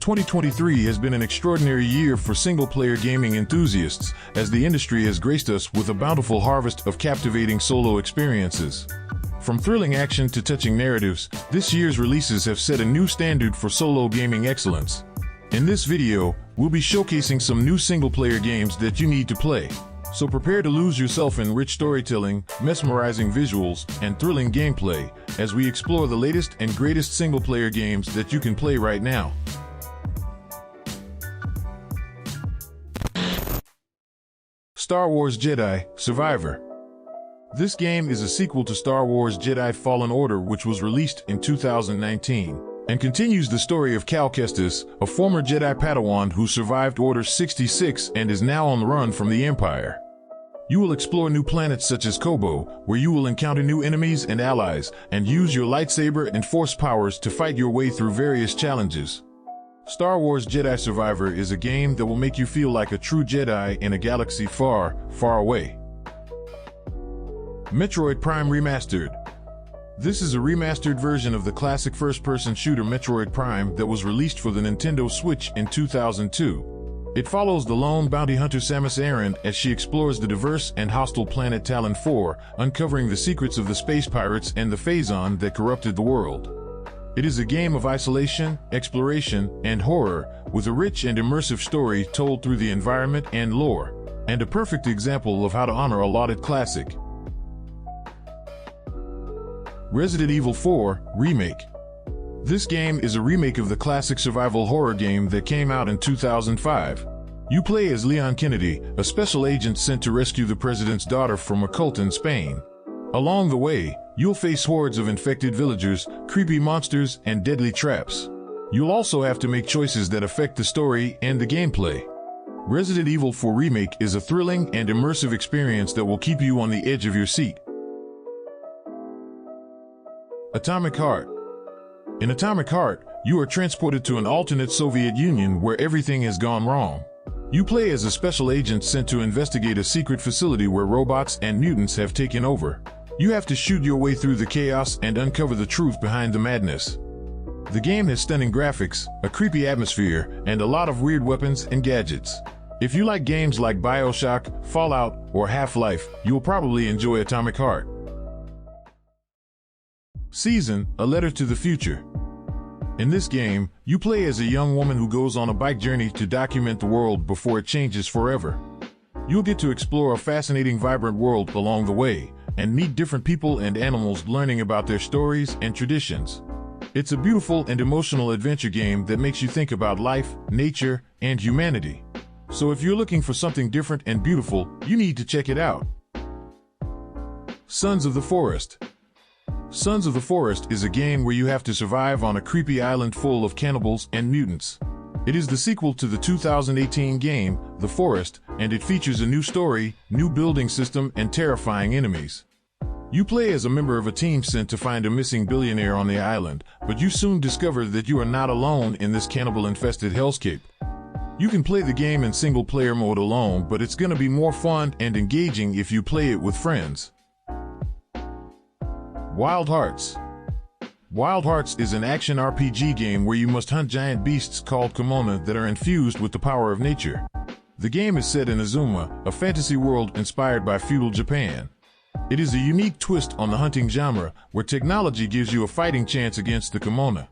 2023 has been an extraordinary year for single-player gaming enthusiasts, as the industry has graced us with a bountiful harvest of captivating solo experiences. From thrilling action to touching narratives, this year's releases have set a new standard for solo gaming excellence. In this video, we'll be showcasing some new single-player games that you need to play. So prepare to lose yourself in rich storytelling, mesmerizing visuals, and thrilling gameplay as we explore the latest and greatest single-player games that you can play right now. Star Wars Jedi: Survivor. This game is a sequel to Star Wars Jedi: Fallen Order, which was released in 2019, and continues the story of Cal Kestis, a former Jedi Padawan who survived Order 66 and is now on the run from the Empire. You will explore new planets such as Kobo, where you will encounter new enemies and allies, and use your lightsaber and force powers to fight your way through various challenges. Star Wars Jedi: Survivor is a game that will make you feel like a true Jedi in a galaxy far, far away. Metroid Prime Remastered. This is a remastered version of the classic first-person shooter Metroid Prime that was released for the Nintendo Switch in 2002. It follows the lone bounty hunter Samus Aran as she explores the diverse and hostile planet Talon 4, uncovering the secrets of the space pirates and the Phazon that corrupted the world. It is a game of isolation, exploration, and horror, with a rich and immersive story told through the environment and lore, and a perfect example of how to honor a lauded classic. Resident Evil 4 Remake. This game is a remake of the classic survival horror game that came out in 2005. You play as Leon Kennedy, a special agent sent to rescue the president's daughter from a cult in Spain. Along the way, you'll face hordes of infected villagers, creepy monsters, and deadly traps. You'll also have to make choices that affect the story and the gameplay. Resident Evil 4 Remake is a thrilling and immersive experience that will keep you on the edge of your seat. Atomic Heart. In Atomic Heart, you are transported to an alternate Soviet Union where everything has gone wrong. You play as a special agent sent to investigate a secret facility where robots and mutants have taken over. You have to shoot your way through the chaos and uncover the truth behind the madness. The game has stunning graphics, a creepy atmosphere, and a lot of weird weapons and gadgets. If you like games like BioShock, Fallout, or Half-Life, you'll probably enjoy Atomic Heart. Season: A Letter to the Future. In this game, you play as a young woman who goes on a bike journey to document the world before it changes forever. You'll get to explore a fascinating, vibrant world along the way, and meet different people and animals, learning about their stories and traditions. It's a beautiful and emotional adventure game that makes you think about life, nature, and humanity. So if you're looking for something different and beautiful, you need to check it out. Sons of the Forest. Sons of the Forest is a game where you have to survive on a creepy island full of cannibals and mutants. It is the sequel to the 2018 game, The Forest, and it features a new story, new building system, and terrifying enemies. You play as a member of a team sent to find a missing billionaire on the island, but you soon discover that you are not alone in this cannibal-infested hellscape. You can play the game in single-player mode alone, but it's gonna be more fun and engaging if you play it with friends. Wild Hearts. Wild Hearts is an action RPG game where you must hunt giant beasts called Kimona that are infused with the power of nature. The game is set in Azuma, a fantasy world inspired by feudal Japan. It is a unique twist on the hunting genre, where technology gives you a fighting chance against the Kimona.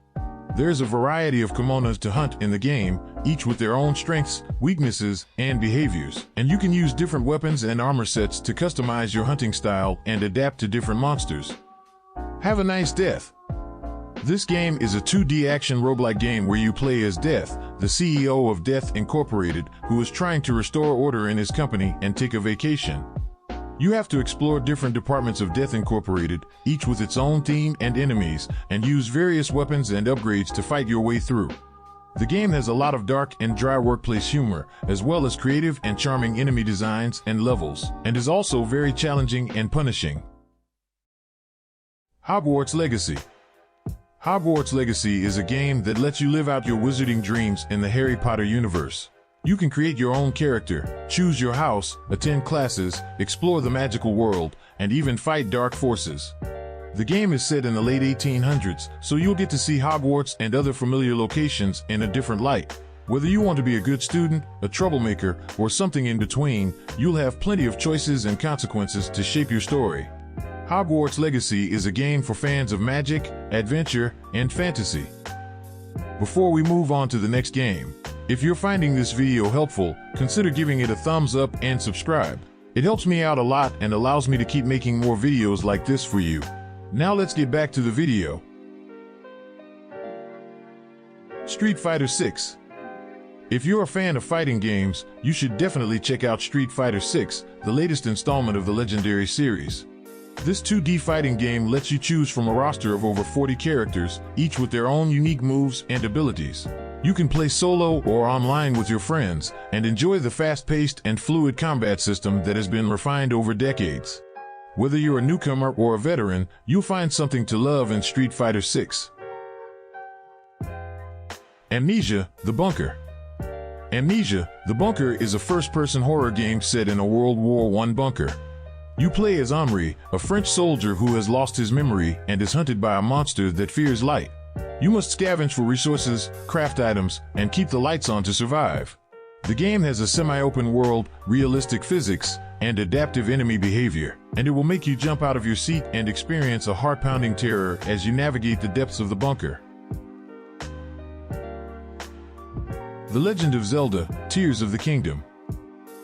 There's a variety of Kimonas to hunt in the game, each with their own strengths, weaknesses, and behaviors, and you can use different weapons and armor sets to customize your hunting style and adapt to different monsters. Have a Nice Death. This game is a 2D action roguelike game where you play as Death, the CEO of Death Incorporated, who is trying to restore order in his company and take a vacation. You have to explore different departments of Death Incorporated, each with its own theme and enemies, and use various weapons and upgrades to fight your way through. The game has a lot of dark and dry workplace humor, as well as creative and charming enemy designs and levels, and is also very challenging and punishing. Hogwarts Legacy. Hogwarts Legacy is a game that lets you live out your wizarding dreams in the Harry Potter universe. You can create your own character, choose your house, attend classes, explore the magical world, and even fight dark forces. The game is set in the late 1800s, so you'll get to see Hogwarts and other familiar locations in a different light. Whether you want to be a good student, a troublemaker, or something in between, you'll have plenty of choices and consequences to shape your story. Hogwarts Legacy is a game for fans of magic, adventure, and fantasy. Before we move on to the next game, if you're finding this video helpful, consider giving it a thumbs up and subscribe. It helps me out a lot and allows me to keep making more videos like this for you. Now let's get back to the video. Street Fighter 6. If you're a fan of fighting games, you should definitely check out Street Fighter 6, the latest installment of the legendary series. This 2D fighting game lets you choose from a roster of over 40 characters, each with their own unique moves and abilities. You can play solo or online with your friends and enjoy the fast-paced and fluid combat system that has been refined over decades. Whether you're a newcomer or a veteran, you'll find something to love in Street Fighter 6. Amnesia: The Bunker. Amnesia: The Bunker is a first-person horror game set in a World War I bunker. You play as Omri, a French soldier who has lost his memory and is hunted by a monster that fears light. You must scavenge for resources, craft items, and keep the lights on to survive. The game has a semi-open world, realistic physics, and adaptive enemy behavior, and it will make you jump out of your seat and experience a heart-pounding terror as you navigate the depths of the bunker. The Legend of Zelda: Tears of the Kingdom.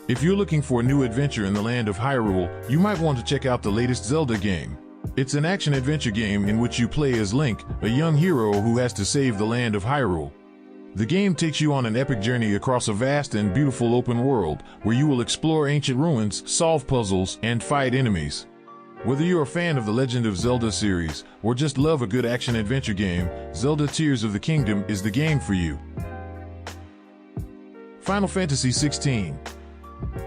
If you're looking for a new adventure in the land of Hyrule, you might want to check out the latest Zelda game. It's an action-adventure game in which you play as Link, a young hero who has to save the land of Hyrule. The game takes you on an epic journey across a vast and beautiful open world, where you will explore ancient ruins, solve puzzles, and fight enemies. Whether you're a fan of the Legend of Zelda series, or just love a good action-adventure game, Zelda Tears of the Kingdom is the game for you. Final Fantasy XVI.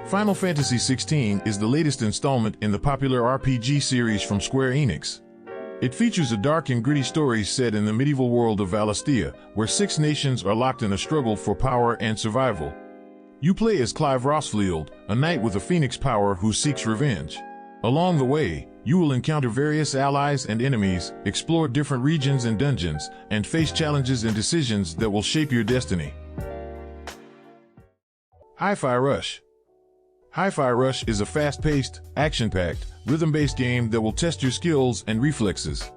Final Fantasy XVI is the latest installment in the popular RPG series from Square Enix. It features a dark and gritty story set in the medieval world of Valisthea, where 6 nations are locked in a struggle for power and survival. You play as Clive Rosfield, a knight with a phoenix power who seeks revenge. Along the way, you will encounter various allies and enemies, explore different regions and dungeons, and face challenges and decisions that will shape your destiny. Hi-Fi Rush. Hi-Fi Rush is a fast-paced, action-packed, rhythm-based game that will test your skills and reflexes.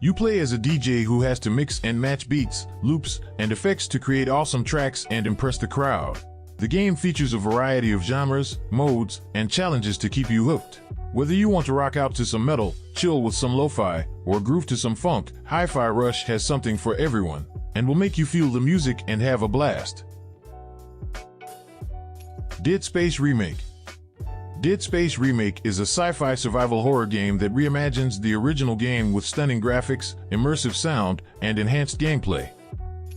You play as a DJ who has to mix and match beats, loops, and effects to create awesome tracks and impress the crowd. The game features a variety of genres, modes, and challenges to keep you hooked. Whether you want to rock out to some metal, chill with some lo-fi, or groove to some funk, Hi-Fi Rush has something for everyone, and will make you feel the music and have a blast. Dead Space Remake. Dead Space Remake is a sci-fi survival horror game that reimagines the original game with stunning graphics, immersive sound, and enhanced gameplay.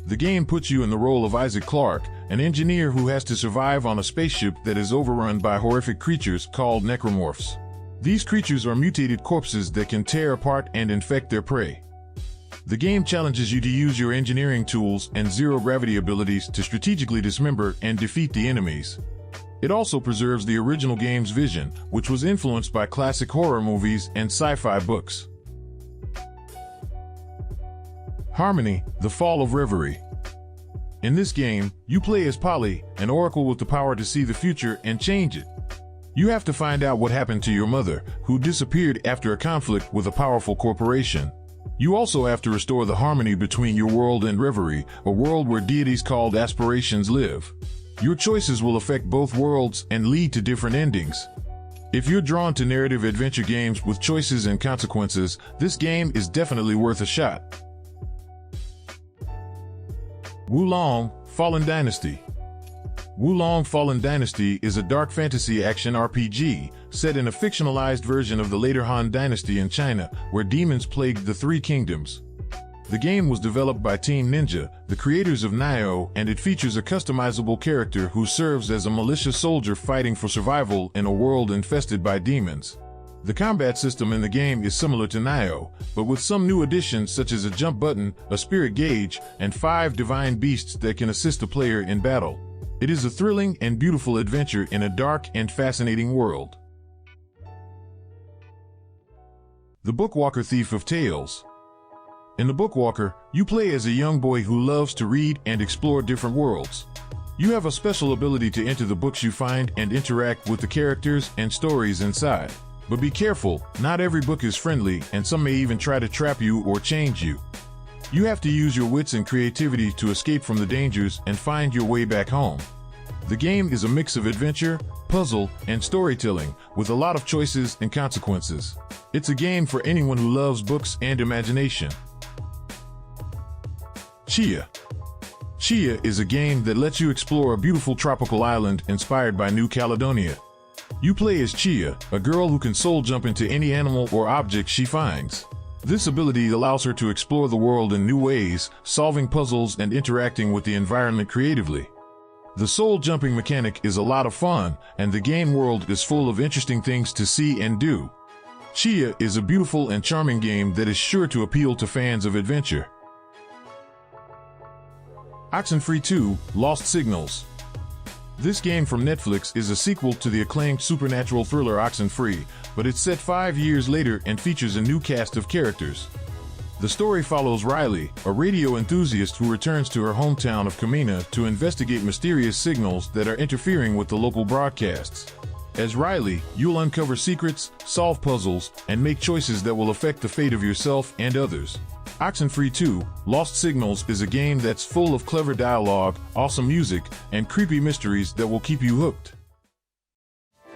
The game puts you in the role of Isaac Clarke, an engineer who has to survive on a spaceship that is overrun by horrific creatures called necromorphs. These creatures are mutated corpses that can tear apart and infect their prey. The game challenges you to use your engineering tools and zero-gravity abilities to strategically dismember and defeat the enemies. It also preserves the original game's vision, which was influenced by classic horror movies and sci-fi books. Harmony: The Fall of Reverie. In this game, you play as Polly, an oracle with the power to see the future and change it. You have to find out what happened to your mother, who disappeared after a conflict with a powerful corporation. You also have to restore the harmony between your world and Reverie, a world where deities called aspirations live. Your choices will affect both worlds and lead to different endings. If you're drawn to narrative adventure games with choices and consequences, this game is definitely worth a shot. Wulong: Fallen Dynasty. Wulong: Fallen Dynasty is a dark fantasy action RPG set in a fictionalized version of the later Han Dynasty in China, where demons plagued the Three Kingdoms. The game was developed by Team Ninja, the creators of Nioh, and it features a customizable character who serves as a militia soldier fighting for survival in a world infested by demons. The combat system in the game is similar to Nioh, but with some new additions such as a jump button, a spirit gauge, and 5 divine beasts that can assist the player in battle. It is a thrilling and beautiful adventure in a dark and fascinating world. The Bookwalker Thief of Tales. In The Bookwalker, you play as a young boy who loves to read and explore different worlds. You have a special ability to enter the books you find and interact with the characters and stories inside. But be careful, not every book is friendly, and some may even try to trap you or change you. You have to use your wits and creativity to escape from the dangers and find your way back home. The game is a mix of adventure, puzzle, and storytelling, with a lot of choices and consequences. It's a game for anyone who loves books and imagination. Chia. Chia is a game that lets you explore a beautiful tropical island inspired by New Caledonia. You play as Chia, a girl who can soul jump into any animal or object she finds. This ability allows her to explore the world in new ways, solving puzzles and interacting with the environment creatively. The soul jumping mechanic is a lot of fun, and the game world is full of interesting things to see and do. Chia is a beautiful and charming game that is sure to appeal to fans of adventure. Oxenfree 2: Lost Signals. This game from Netflix is a sequel to the acclaimed supernatural thriller Oxenfree, but it's set 5 years later and features a new cast of characters. The story follows Riley, a radio enthusiast who returns to her hometown of Kamina to investigate mysterious signals that are interfering with the local broadcasts. As Riley, you'll uncover secrets, solve puzzles, and make choices that will affect the fate of yourself and others. Oxenfree 2: Lost Signals is a game that's full of clever dialogue, awesome music, and creepy mysteries that will keep you hooked.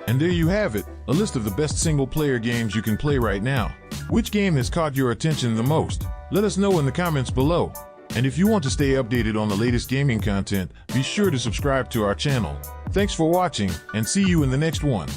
And there you have it, a list of the best single-player games you can play right now. Which game has caught your attention the most? Let us know in the comments below. And if you want to stay updated on the latest gaming content, be sure to subscribe to our channel. Thanks for watching, and see you in the next one.